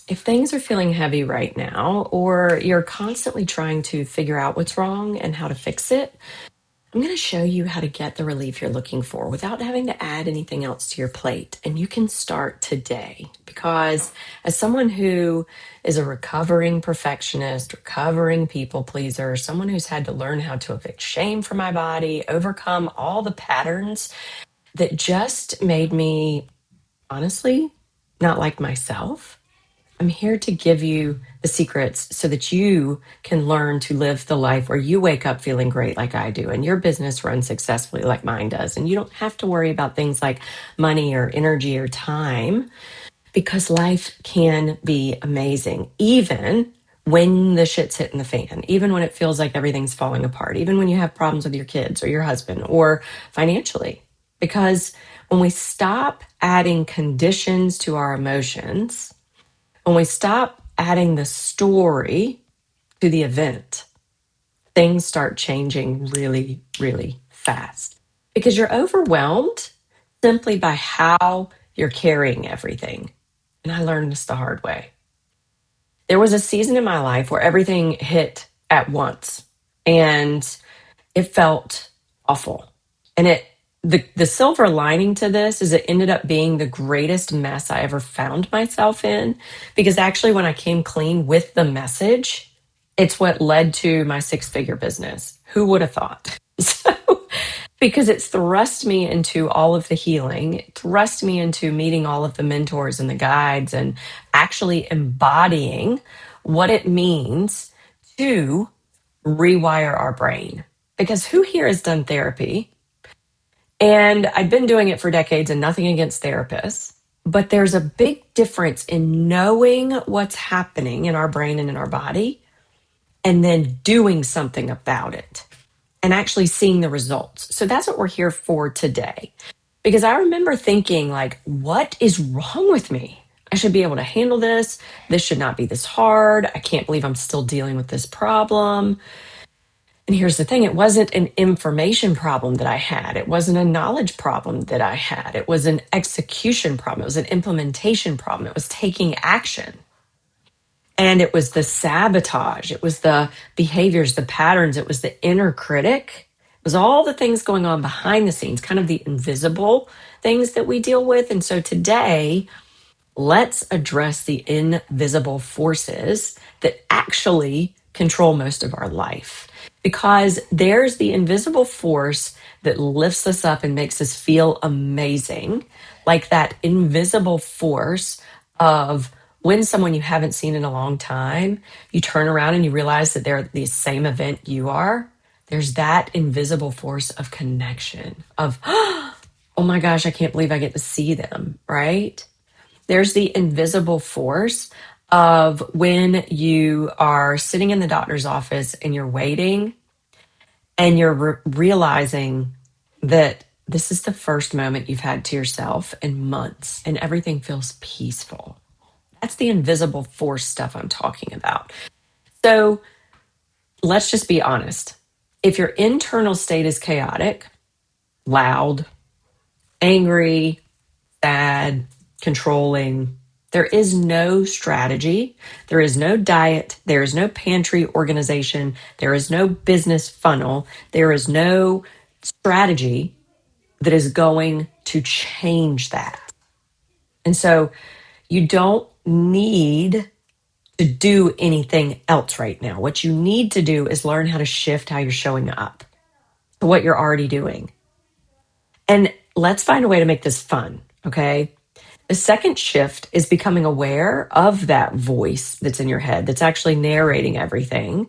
If things are feeling heavy right now, or you're constantly trying to figure out what's wrong and how to fix it, I'm going to show you how to get the relief you're looking for without having to add anything else to your plate. And you can start today because, as someone who is a recovering perfectionist, recovering people pleaser, someone who's had to learn how to evict shame from my body, overcome all the patterns that just made me, honestly, not like myself. I'm here to give you the secrets so that you can learn to live the life where you wake up feeling great like I do and your business runs successfully like mine does. And you don't have to worry about things like money or energy or time because life can be amazing, even when the shit's hitting the fan, even when it feels like everything's falling apart, even when you have problems with your kids or your husband or financially. Because when we stop adding conditions to our emotions, when we stop adding the story to the event, things start changing really, really fast because you're overwhelmed simply by how you're carrying everything. And I learned this the hard way. There was a season in my life where everything hit at once and it felt awful. And the silver lining to this is it ended up being the greatest mess I ever found myself in, because actually when I came clean with the message, it's what led to my six-figure business. Who would have thought? So, because it's thrust me into all of the healing, it thrust me into meeting all of the mentors and the guides and actually embodying what it means to rewire our brain. Because who here has done therapy? And I've been doing it for decades, and nothing against therapists, but there's a big difference in knowing what's happening in our brain and in our body and then doing something about it and actually seeing the results. So that's what we're here for today. Because I remember thinking, like, what is wrong with me? I should be able to handle this. This should not be this hard. I can't believe I'm still dealing with this problem. And here's the thing, it wasn't an information problem that I had. It wasn't a knowledge problem that I had. It was an execution problem. It was an implementation problem. It was taking action. And it was the sabotage. It was the behaviors, the patterns. It was the inner critic. It was all the things going on behind the scenes, kind of the invisible things that we deal with. And so today, let's address the invisible forces that actually control most of our life. Because there's the invisible force that lifts us up and makes us feel amazing, like that invisible force of when someone you haven't seen in a long time, you turn around and you realize that they're at the same event you are. There's that invisible force of connection, of, oh my gosh, I can't believe I get to see them, right? There's the invisible force of when you are sitting in the doctor's office and you're waiting and you're realizing that this is the first moment you've had to yourself in months and everything feels peaceful. That's the invisible force stuff I'm talking about. So let's just be honest. If your internal state is chaotic, loud, angry, sad, controlling, there is no strategy. There is no diet. There is no pantry organization. There is no business funnel. There is no strategy that is going to change that. And so you don't need to do anything else right now. What you need to do is learn how to shift how you're showing up to what you're already doing. And let's find a way to make this fun, okay? The second shift is becoming aware of that voice that's in your head that's actually narrating everything.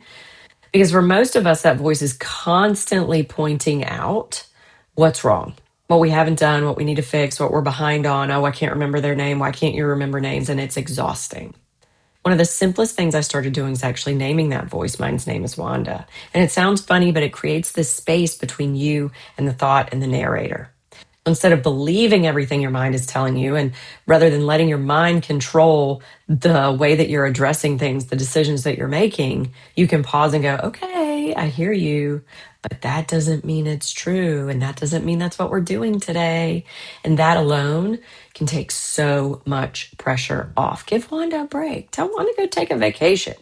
Because for most of us, that voice is constantly pointing out what's wrong, what we haven't done, what we need to fix, what we're behind on. Oh, I can't remember their name. Why can't you remember names? And it's exhausting. One of the simplest things I started doing is actually naming that voice. Mine's name is Wanda. And it sounds funny, but it creates this space between you and the thought and the narrator. Instead of believing everything your mind is telling you, and rather than letting your mind control the way that you're addressing things, the decisions that you're making, you can pause and go, okay, I hear you, but that doesn't mean it's true. And that doesn't mean that's what we're doing today. And that alone can take so much pressure off. Give Wanda a break. Tell Wanda to go take a vacation.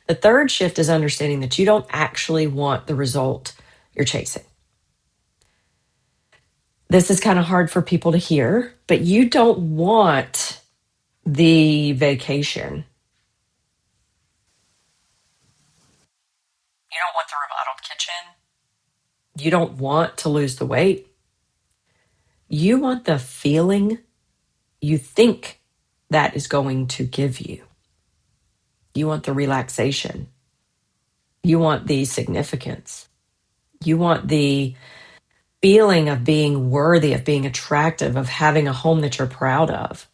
The third shift is understanding that you don't actually want the result you're chasing. This is kind of hard for people to hear, but you don't want the vacation. You don't want the remodeled kitchen. You don't want to lose the weight. You want the feeling you think that is going to give you. You want the relaxation. You want the significance. You want the feeling of being worthy, of being attractive, of having a home that you're proud of.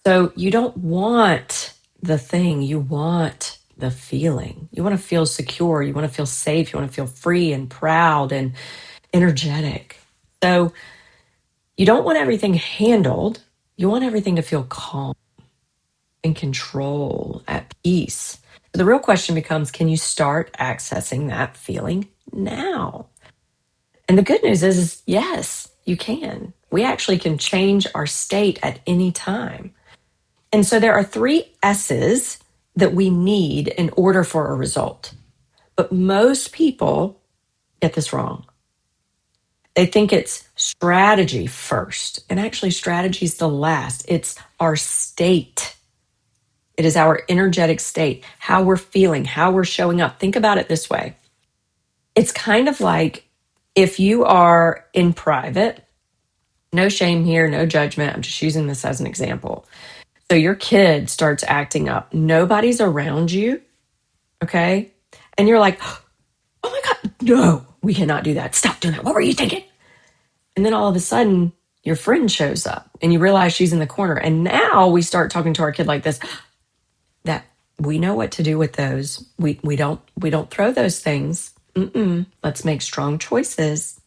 So you don't want the thing, you want the feeling. You want to feel secure. You want to feel safe. You want to feel free and proud and energetic. So you don't want everything handled. You want everything to feel calm, in control, at peace. So the real question becomes, can you start accessing that feeling now? And the good news is yes, you can. We actually can change our state at any time. And so there are 3 S's that we need in order for a result. But most people get this wrong. They think it's strategy first, and actually, strategy is the last. It's our state. It is our energetic state, how we're feeling, how we're showing up. Think about it this way. It's kind of like if you are in private, no shame here, no judgment. I'm just using this as an example. So your kid starts acting up. Nobody's around you, okay? And you're like, oh my God, no, we cannot do that. Stop doing that. What were you thinking? And then all of a sudden, your friend shows up and you realize she's in the corner. And now we start talking to our kid like this, that we know what to do with those. We don't throw those things. Let's make strong choices.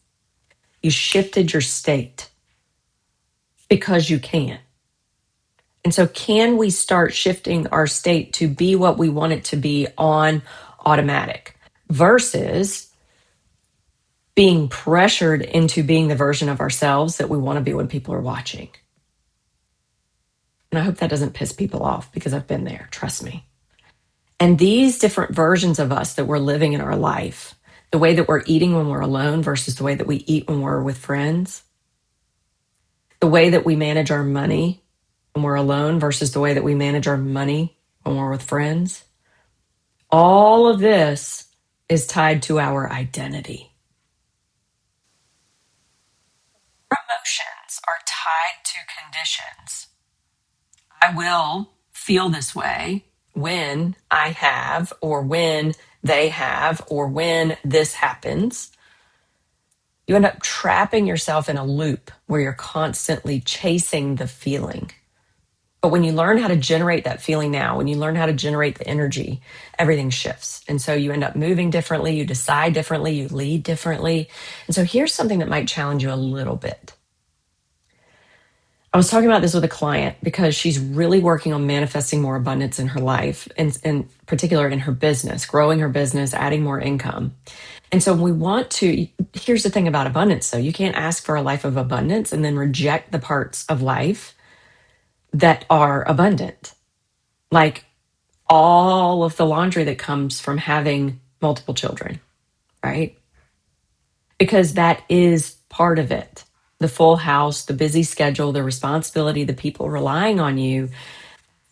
You shifted your state because you can. And so can we start shifting our state to be what we want it to be on automatic versus being pressured into being the version of ourselves that we want to be when people are watching? And I hope that doesn't piss people off because I've been there, trust me. And these different versions of us that we're living in our life, the way that we're eating when we're alone versus the way that we eat when we're with friends, the way that we manage our money when we're alone versus the way that we manage our money when we're with friends, all of this is tied to our identity. Emotions are tied to conditions. I will feel this way when I have, or when they have, or when this happens. You end up trapping yourself in a loop where you're constantly chasing the feeling. But when you learn how to generate that feeling now, when you learn how to generate the energy, everything shifts. And so you end up moving differently, you decide differently, you lead differently. And so here's something that might challenge you a little bit. I was talking about this with a client because she's really working on manifesting more abundance in her life, and in particular in her business, growing her business, adding more income. And so we want to, here's the thing about abundance though, you can't ask for a life of abundance and then reject the parts of life that are abundant. Like all of the laundry that comes from having multiple children, right? Because that is part of it. The full house, the busy schedule, the responsibility, the people relying on you,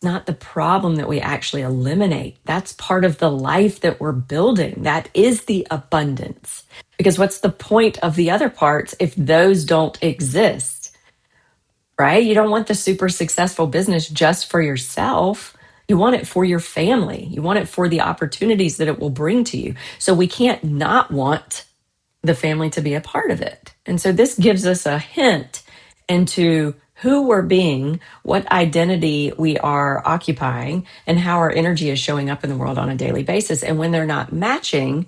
not the problem that we actually eliminate. That's part of the life that we're building. That is the abundance. Because what's the point of the other parts if those don't exist, right? You don't want the super successful business just for yourself. You want it for your family. You want it for the opportunities that it will bring to you. So we can't not want the family to be a part of it. And so this gives us a hint into who we're being, what identity we are occupying, and how our energy is showing up in the world on a daily basis. And when they're not matching,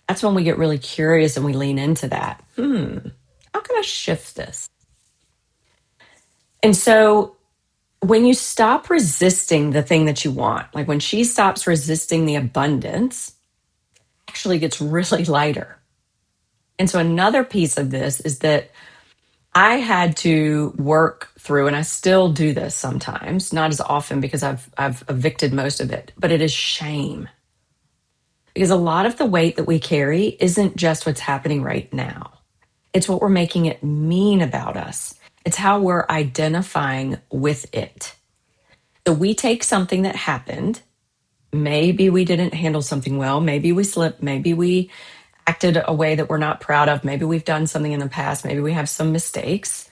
that's when we get really curious and we lean into that. How can I shift this? And so when you stop resisting the thing that you want, like when she stops resisting the abundance, it actually gets really lighter. And so another piece of this is that I had to work through, and I still do this sometimes, not as often because I've evicted most of it, but it is shame. Because a lot of the weight that we carry isn't just what's happening right now. It's what we're making it mean about us. It's how we're identifying with it. So we take something that happened. Maybe we didn't handle something well. Maybe we slipped. Maybe we acted a way that we're not proud of. Maybe we've done something in the past. Maybe we have some mistakes.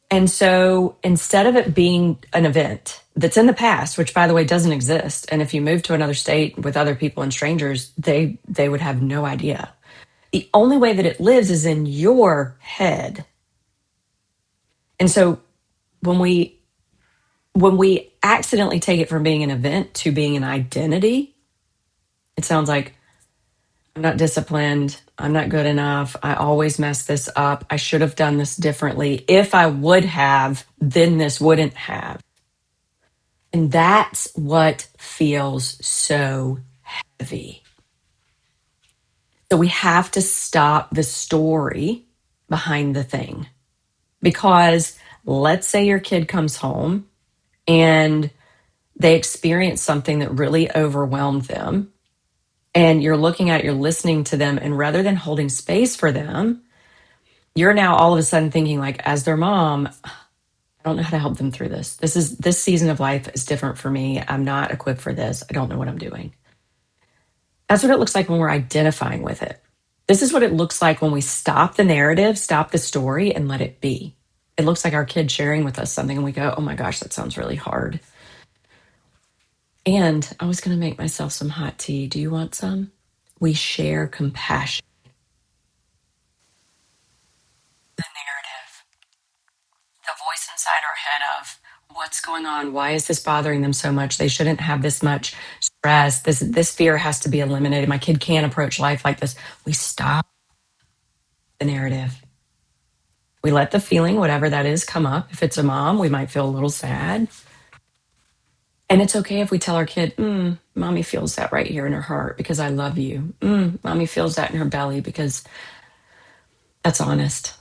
And so instead of it being an event that's in the past, which by the way doesn't exist, and if you move to another state with other people and strangers, they would have no idea. The only way that it lives is in your head. And so when we accidentally take it from being an event to being an identity, it sounds like I'm not disciplined. I'm not good enough. I always mess this up. I should have done this differently. If I would have, then this wouldn't have. And that's what feels so heavy. So we have to stop the story behind the thing. Because let's say your kid comes home and they experience something that really overwhelmed them. And you're looking at it, you're listening to them. And rather than holding space for them, you're now all of a sudden thinking, like, as their mom, I don't know how to help them through this. This season of life is different for me. I'm not equipped for this. I don't know what I'm doing. That's what it looks like when we're identifying with it. This is what it looks like when we stop the narrative, stop the story, and let it be. It looks like our kid sharing with us something, and we go, oh my gosh, that sounds really hard. And I was going to make myself some hot tea. Do you want some? We share compassion. The narrative, the voice inside our head of what's going on? Why is this bothering them so much? They shouldn't have this much stress. This fear has to be eliminated. My kid can't approach life like this. We stop the narrative. We let the feeling, whatever that is, come up. If it's a mom, we might feel a little sad. And it's okay if we tell our kid, mommy feels that right here in her heart because I love you. Mommy feels that in her belly because that's honest.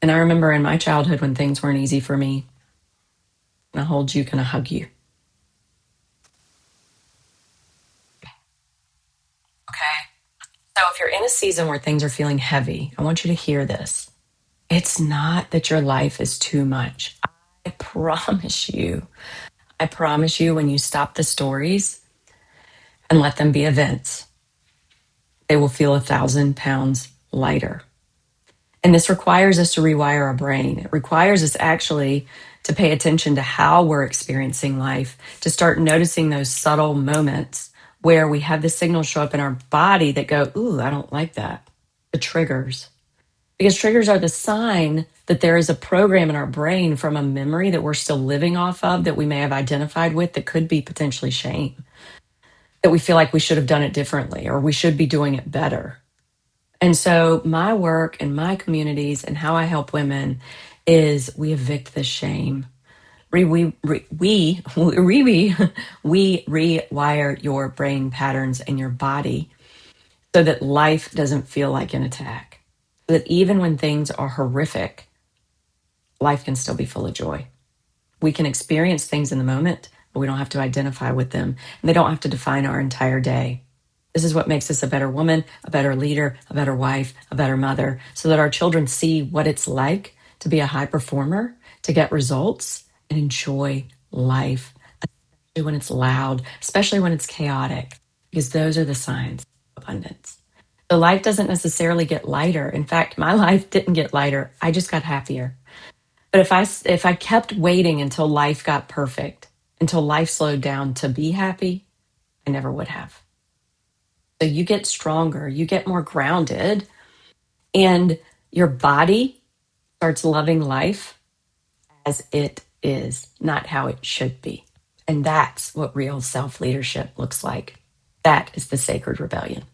And I remember in my childhood when things weren't easy for me, can I hold you? Can I hug you? Okay. So if you're in a season where things are feeling heavy, I want you to hear this. It's not that your life is too much. I promise you, when you stop the stories and let them be events, they will feel 1,000 pounds lighter. And this requires us to rewire our brain. It requires us actually to pay attention to how we're experiencing life, to start noticing those subtle moments where we have the signals show up in our body that go, ooh, I don't like that. The triggers. Because triggers are the sign that there is a program in our brain from a memory that we're still living off of that we may have identified with that could be potentially shame, that we feel like we should have done it differently or we should be doing it better. And so my work and my communities and how I help women is we evict the shame. We rewire your brain patterns in your body so that life doesn't feel like an attack. So that even when things are horrific, life can still be full of joy. We can experience things in the moment, but we don't have to identify with them. And they don't have to define our entire day. This is what makes us a better woman, a better leader, a better wife, a better mother, so that our children see what it's like to be a high performer, to get results, and enjoy life, especially when it's loud, especially when it's chaotic, because those are the signs of abundance. So life doesn't necessarily get lighter. In fact, my life didn't get lighter. I just got happier. But if I kept waiting until life got perfect, until life slowed down to be happy, I never would have. So you get stronger, you get more grounded, and your body starts loving life as it is, not how it should be. And that's what real self leadership looks like. That is the sacred rebellion.